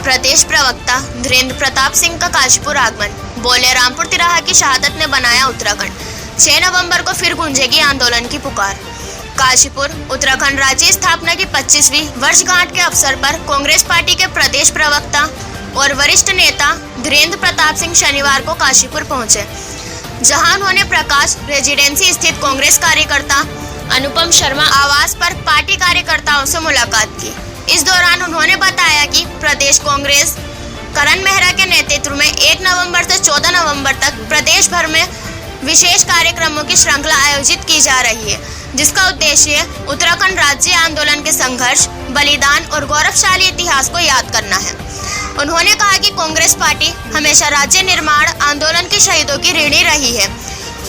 प्रदेश प्रवक्ता धीरेन्द्र प्रताप सिंह का काशीपुर आगमन। बोले, रामपुर तिराहा की शहादत ने बनाया उत्तराखंड। 6 नवंबर को फिर गूंजेगी आंदोलन की पुकार। काशीपुर उत्तराखंड राज्य स्थापना की 25वीं वर्षगांठ के अवसर पर कांग्रेस पार्टी के प्रदेश प्रवक्ता और वरिष्ठ नेता धीरेन्द्र प्रताप सिंह शनिवार को काशीपुर पहुंचे, जहां उन्होंने प्रकाश रेजिडेंसी स्थित कांग्रेस कार्यकर्ता अनुपम शर्मा आवास पर पार्टी कार्यकर्ताओं से मुलाकात की। इस दौरान उन्होंने बताया कि प्रदेश कांग्रेस करण मेहरा के नेतृत्व में 1 नवंबर से 14 नवंबर तक प्रदेश भर में विशेष कार्यक्रमों की श्रृंखला आयोजित की जा रही है, जिसका उद्देश्य उत्तराखंड राज्य आंदोलन के संघर्ष, बलिदान और गौरवशाली इतिहास को याद करना है। उन्होंने कहा कि कांग्रेस पार्टी हमेशा राज्य निर्माण आंदोलन के शहीदों की ऋणी रही है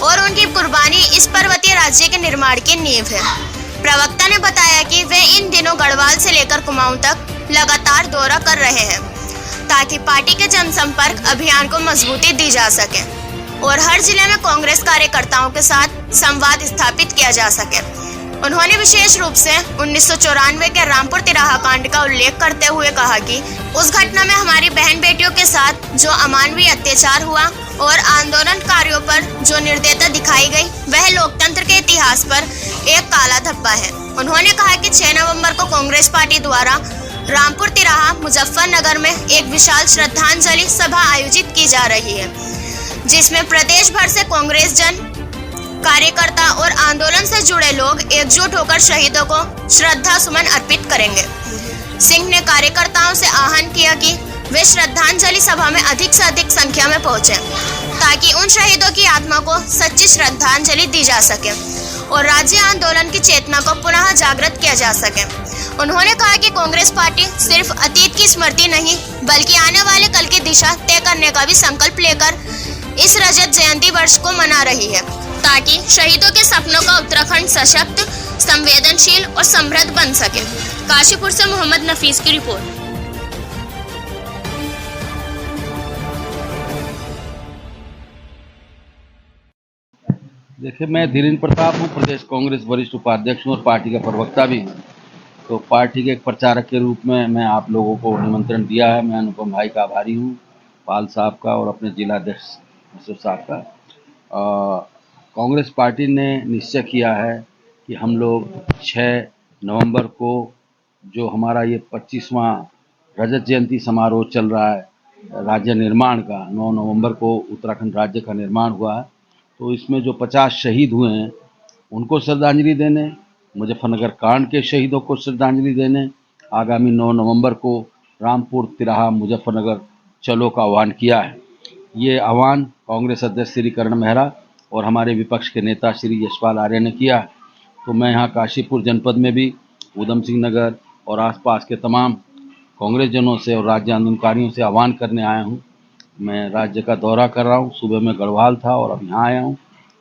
और उनकी कुर्बानी इस पर्वतीय राज्य के निर्माण की नींव है। प्रवक्ता ने बताया कि वे इन दिनों गढ़वाल से लेकर कुमाऊं तक लगातार दौरा कर रहे हैं, ताकि पार्टी के जनसंपर्क अभियान को मजबूती दी जा सके और हर जिले में कांग्रेस कार्यकर्ताओं के साथ संवाद स्थापित किया जा सके। उन्होंने विशेष रूप से 1994 के रामपुर तिराहा कांड का उल्लेख करते हुए कहा कि उस घटना में हमारी बहन बेटियों के साथ जो अमानवीय अत्याचार हुआ और आंदोलनकारियों पर जो निर्दयता दिखाई गई, वह लोकतंत्र के इतिहास पर एक काला धब्बा है। उन्होंने कहा कि 6 नवंबर को कांग्रेस पार्टी द्वारा रामपुर तिराहा मुजफ्फरनगर में एक विशाल श्रद्धांजलि सभा आयोजित की जा रही है, जिसमें प्रदेश भर से कांग्रेस जन कार्यकर्ता और आंदोलन से जुड़े लोग एकजुट होकर शहीदों को श्रद्धा सुमन अर्पित करेंगे। सिंह ने कार्यकर्ताओं से आह्वान किया कि वे श्रद्धांजलि सभा में अधिक से अधिक संख्या में पहुंचे, ताकि उन शहीदों की आत्मा को सच्ची श्रद्धांजलि दी जा सके और राज्य आंदोलन की चेतना को पुनः जागृत किया जा सके। उन्होंने कहा कि कांग्रेस पार्टी सिर्फ अतीत की स्मृति नहीं, बल्कि आने वाले कल की दिशा तय करने का भी संकल्प लेकर इस रजत जयंती वर्ष को मना रही है, ताकि शहीदों के सपनों का उत्तराखंड सशक्त, संवेदनशील और समृद्ध बन सके। काशीपुर से मोहम्मद नफीस की रिपोर्ट। देखिए, मैं धीरेन्द्र प्रताप हूँ, प्रदेश कांग्रेस वरिष्ठ उपाध्यक्ष हूँ और पार्टी का प्रवक्ता भी हूँ। तो पार्टी के एक प्रचारक के रूप में मैं आप लोगों को निमंत्रण दिया है। मैं अनुपम भाई का आभारी हूँ, पाल साहब का और अपने जिलाध्यक्ष अशोक साहब का। कांग्रेस पार्टी ने निश्चय किया है कि हम लोग 6 नवंबर को जो हमारा ये 25वां रजत जयंती समारोह चल रहा है राज्य निर्माण का, 9 नवंबर को उत्तराखंड राज्य का निर्माण हुआ है, तो इसमें जो 50 शहीद हुए हैं उनको श्रद्धांजलि देने, मुजफ्फरनगर कांड के शहीदों को श्रद्धांजलि देने आगामी 9 नवंबर को रामपुर तिराहा मुजफ्फरनगर चलो का आह्वान किया है। ये आह्वान कांग्रेस अध्यक्ष श्री करण मेहरा और हमारे विपक्ष के नेता श्री यशपाल आर्य ने किया है। तो मैं यहाँ काशीपुर जनपद में भी उधम सिंह नगर और आसपास के तमाम कांग्रेस जनों से और राज्य आंदोलनकारियों से आह्वान करने आया हूँ। मैं राज्य का दौरा कर रहा हूँ। सुबह में गढ़वाल था और अब यहाँ आया हूँ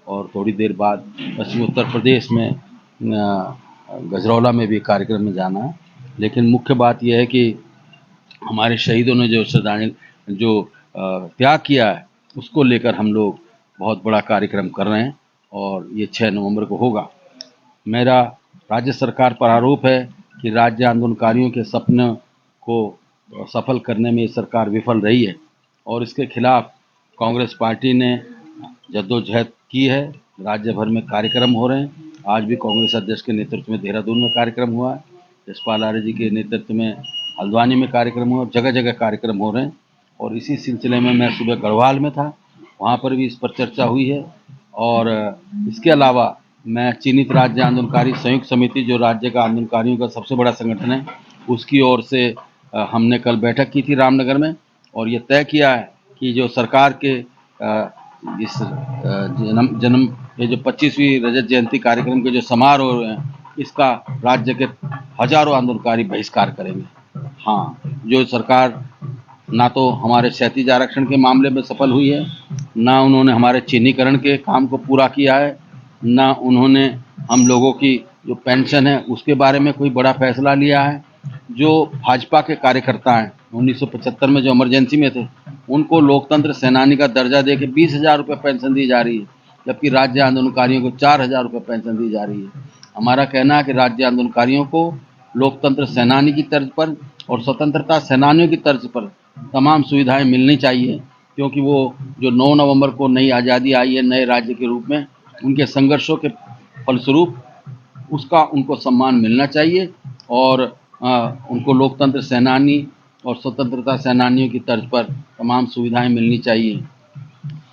और थोड़ी देर बाद पश्चिमी उत्तर प्रदेश में गजरौला में भी कार्यक्रम में जाना है। लेकिन मुख्य बात यह है कि हमारे शहीदों ने जो श्रद्धांजलि जो त्याग किया है उसको लेकर हम लोग बहुत बड़ा कार्यक्रम कर रहे हैं और ये 6 नवंबर को होगा। मेरा राज्य सरकार पर आरोप है कि राज्य आंदोलनकारियों के सपने को सफल करने में ये सरकार विफल रही है और इसके खिलाफ कांग्रेस पार्टी ने जद्दोजहद की है। राज्य भर में कार्यक्रम हो रहे हैं। आज भी कांग्रेस अध्यक्ष के नेतृत्व में देहरादून में कार्यक्रम हुआ है, यशपाल आर्य जी के नेतृत्व में हल्द्वानी में कार्यक्रम हुआ, जगह जगह कार्यक्रम हो रहे हैं। और इसी सिलसिले में मैं सुबह गढ़वाल में था, वहाँ पर भी इस पर चर्चा हुई है। और इसके अलावा मैं चिन्हित राज्य आंदोलनकारी संयुक्त समिति, जो राज्य का आंदोलनकारियों का सबसे बड़ा संगठन है, उसकी ओर से हमने कल बैठक की थी रामनगर में और ये तय किया है कि जो सरकार के इस ये जो 25वीं रजत जयंती कार्यक्रम के जो समारोह हैं, इसका राज्य के हजारों आंदोलनकारी बहिष्कार करेंगे। हाँ, जो सरकार ना तो हमारे क्षैतिज आरक्षण के मामले में सफल हुई है, ना उन्होंने हमारे चिन्हीकरण के काम को पूरा किया है, ना उन्होंने हम लोगों की जो पेंशन है उसके बारे में कोई बड़ा फैसला लिया है। जो भाजपा के कार्यकर्ता हैं 1975 में जो इमरजेंसी में थे, उनको लोकतंत्र सेनानी का दर्जा दे के 20,000 रुपये पेंशन दी जा रही है, जबकि राज्य आंदोलनकारियों को 4,000 रुपये पेंशन दी जा रही है। हमारा कहना है कि राज्य आंदोलनकारियों को लोकतंत्र सेनानी की तर्ज पर और स्वतंत्रता सेनानियों की तर्ज पर तमाम सुविधाएं मिलनी चाहिए, क्योंकि वो जो 9 नवंबर को नई आज़ादी आई है नए राज्य के रूप में, उनके संघर्षों के फलस्वरूप उसका उनको सम्मान मिलना चाहिए और उनको लोकतंत्र सेनानी और स्वतंत्रता सेनानियों की तर्ज पर तमाम सुविधाएं मिलनी चाहिए।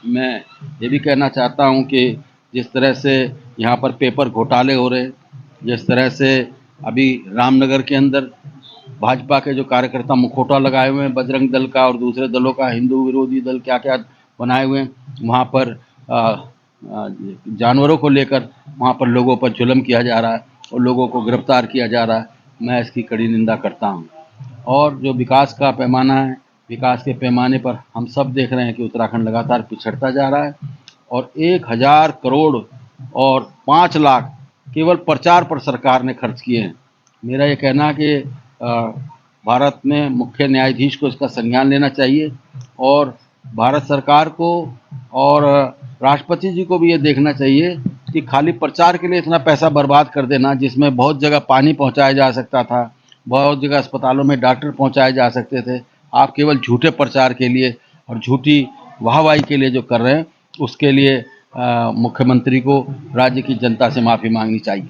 मैं ये भी कहना चाहता हूँ कि जिस तरह से यहाँ पर पेपर घोटाले हो रहे, जिस तरह से अभी रामनगर के अंदर भाजपा के जो कार्यकर्ता मुखौटा लगाए हुए हैं बजरंग दल का और दूसरे दलों का, हिंदू विरोधी दल क्या क्या बनाए हुए हैं, वहाँ पर जानवरों को लेकर वहाँ पर लोगों पर जुल्म किया जा रहा है और लोगों को गिरफ्तार किया जा रहा है। मैं इसकी कड़ी निंदा करता हूँ। और जो विकास का पैमाना है, विकास के पैमाने पर हम सब देख रहे हैं कि उत्तराखंड लगातार पिछड़ता जा रहा है और 1000 करोड़ और 5 लाख केवल प्रचार पर सरकार ने खर्च किए हैं। मेरा ये कहना है कि भारत में मुख्य न्यायाधीश को इसका संज्ञान लेना चाहिए और भारत सरकार को और राष्ट्रपति जी को भी ये देखना चाहिए कि खाली प्रचार के लिए इतना पैसा बर्बाद कर देना, जिसमें बहुत जगह पानी पहुंचाया जा सकता था, बहुत जगह अस्पतालों में डॉक्टर पहुंचाए जा सकते थे, आप केवल झूठे प्रचार के लिए और झूठी वाहवाही के लिए जो कर रहे हैं, उसके लिए मुख्यमंत्री को राज्य की जनता से माफ़ी मांगनी चाहिए।